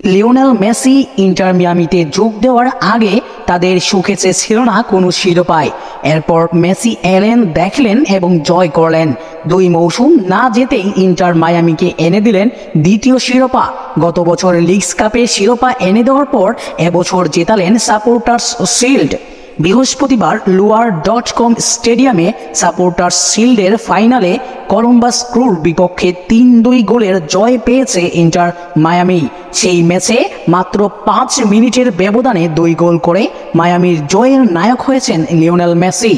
Lionel Messi inter মিয়ামিতে যোগ দেওয়ার আগে তাদের শোকেসে ছিল না কোনো শিরোপায়। এরপর মেসি এলেন, দেখলেন এবং জয় করলেন। 2 মৌসুম না যেতেই ইন্টার মায়ামিকে এনে দিলেন দ্বিতীয় শিরোপা। গত বছর লিগস কাপে শিরোপা এনে দেওয়ার পর এবছর জেতালেন সাপোর্টার্স শিল্ড। বৃহস্পতিবার লুয়ার.কম স্টেডিয়ামে সাপোর্টার্স শিল্ডের ফাইনালে কলম্বাস ক্রুর বিপক্ষে 3-2 গোলের জয় পেয়েছে ইন্টার মায়ামি। সেই ম্যাচে মাত্র 5 মিনিটের ব্যবধানে 2 গোল করে মায়ামির জয়ের নায়ক হয়েছেন লিওনেল মেসি।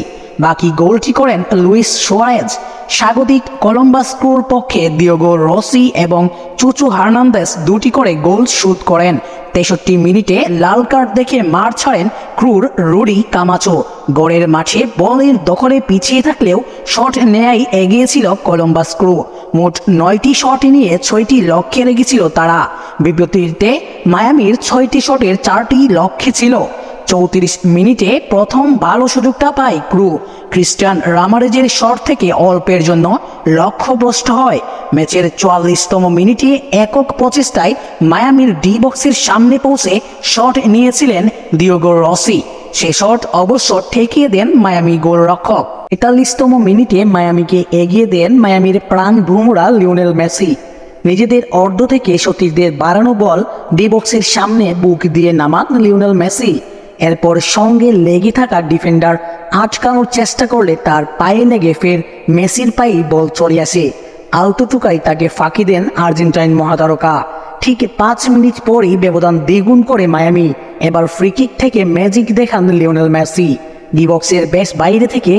বাকি গোলটি করেন লুইস সুয়ারেজ। স্বাগতিক কলম্বাস ক্রুর পক্ষে দিয়েগো রসি এবং চুচু হার্নান্দেজ 2টি করে গোল শুট করেন। 63 মিনিটে লাল কার্ড দেখে মাঠ ছাড়েন ক্রুর রুডি কামাচো। গড়ের মাঠে বলের দখলে পিছিয়ে থাকলেও শট নেয়াই এগিয়ে ছিল কলম্বাস ক্রু। মোট 9টি শট নিয়ে 6টি লক্ষ্যে লেগেছিল তারা। বিপরীতে মায়ামির 6টি শটের 4টি লক্ষ্যে ছিল। 34 মিনিটে প্রথম ভালো সুযোগটা পায় ক্রু। ক্রিস্টিয়ান রামারেজের শট থেকে অল্পের জন্য লক্ষ্যভ্রষ্ট হয়। ম্যাচের 44তম মিনিটে একক প্রচেষ্টায় মায়ামির ডি বক্সের সামনে পৌঁছে শট নিয়েছিলেন দিয়েগো রসি। সে শট অবশ্য ঠেকিয়ে দেন মায়ামি গোলরক্ষক। 41তম মিনিটে মায়ামিকে এগিয়ে দেন মায়ামির প্রাণ ভ্রমরা লিওনেল মেসি। নিজেদের অর্ধ থেকে সতীর্থদের বাড়ানো বল ডি বক্সের সামনে বুক দিয়ে নামান লিওনেল মেসি। এরপর সঙ্গে লেগে থাকা ডিফেন্ডার আটকানোর চেষ্টা করলে তার পায়ে লেগে ফের মেসির পায়ে বল চলে আসে। আলতো টুকাই তাকে ফাঁকি দেন আর্জেন্টাইন মহাতারকা। ঠিক 5 মিনিট পরই ব্যবধান দ্বিগুণ করে মায়ামি। এবার ফ্রিকিক থেকে ম্যাজিক দেখান লিওনেল মেসি। ডি বক্সের বেশ বাইরে থেকে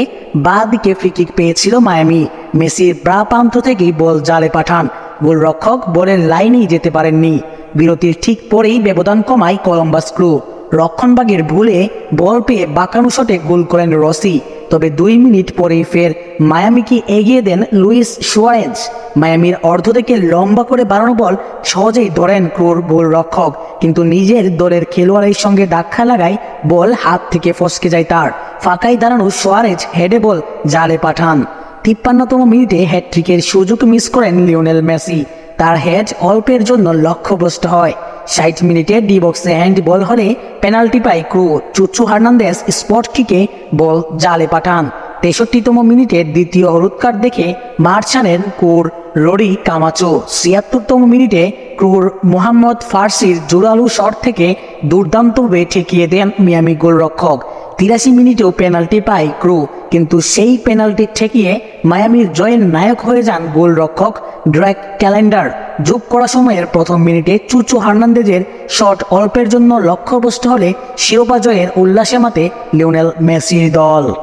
বাঁ দিকে ফ্রিকিক পেয়েছিল মায়ামি। মেসির ব্রা প্রান্ত থেকেই বল জালে পাঠান। গোলরক্ষক বলের লাইনেই যেতে পারেননি। বিরতির ঠিক পরেই ব্যবধান কমায় কলম্বাস ক্রু। রক্ষণভাগের ভুলে বল পেয়ে বাঁকানো শটে গোল করেন রসি। তবে 2 মিনিট পরেই ফের মায়ামিকে এগিয়ে দেন লুইস সুয়ারেজ। মায়ামির অর্ধ থেকে লম্বা করে বাড়ানো বল সহজেই ধরেন ক্রুর গোলরক্ষক, কিন্তু নিজের দলের খেলোয়াড়ের সঙ্গে ধাক্কা লাগায় বল হাত থেকে ফসকে যায় তার। ফাঁকায় দাঁড়ানো সুয়ারেজ হেডে বল জালে পাঠান। 53তম মিনিটে হ্যাটট্রিকের সুযোগ মিস করেন লিওনেল মেসি। তার হেড অল্পের জন্য লক্ষ্যভ্রষ্ট হয়। 60 মিনিটে ডি বক্সে হ্যান্ড বল হলে পেনাল্টি পায় ক্রু। চুচু হার্নান্দেজ স্পট কিকে বল জালে পাঠান। 63তম মিনিটে দ্বিতীয় হলুদ কার্ড দেখে মাঠ ছাড়েন ক্রুর রুডি কামাচো। 76তম মিনিটে ক্রুর মোহাম্মদ ফার্সির জোরালো শট থেকে দুর্দান্তভাবে ঠেকিয়ে দেন মিয়ামি গোলরক্ষক। 83 মিনিটেও পেনাল্টি পায় ক্রু, কিন্তু সেই পেনাল্টি ঠেকিয়ে মায়ামির জয়ের নায়ক হয়ে যান গোলরক্ষক ড্রেক ক্যালেন্ডার। যোগ করা সময়ের প্রথম মিনিটে চুচু হার্নান্দেজের শট অল্পের জন্য লক্ষ্যভ্রষ্ট হলে শিরোপা জয়ের উল্লাসে মাতে লিওনেল মেসির দল।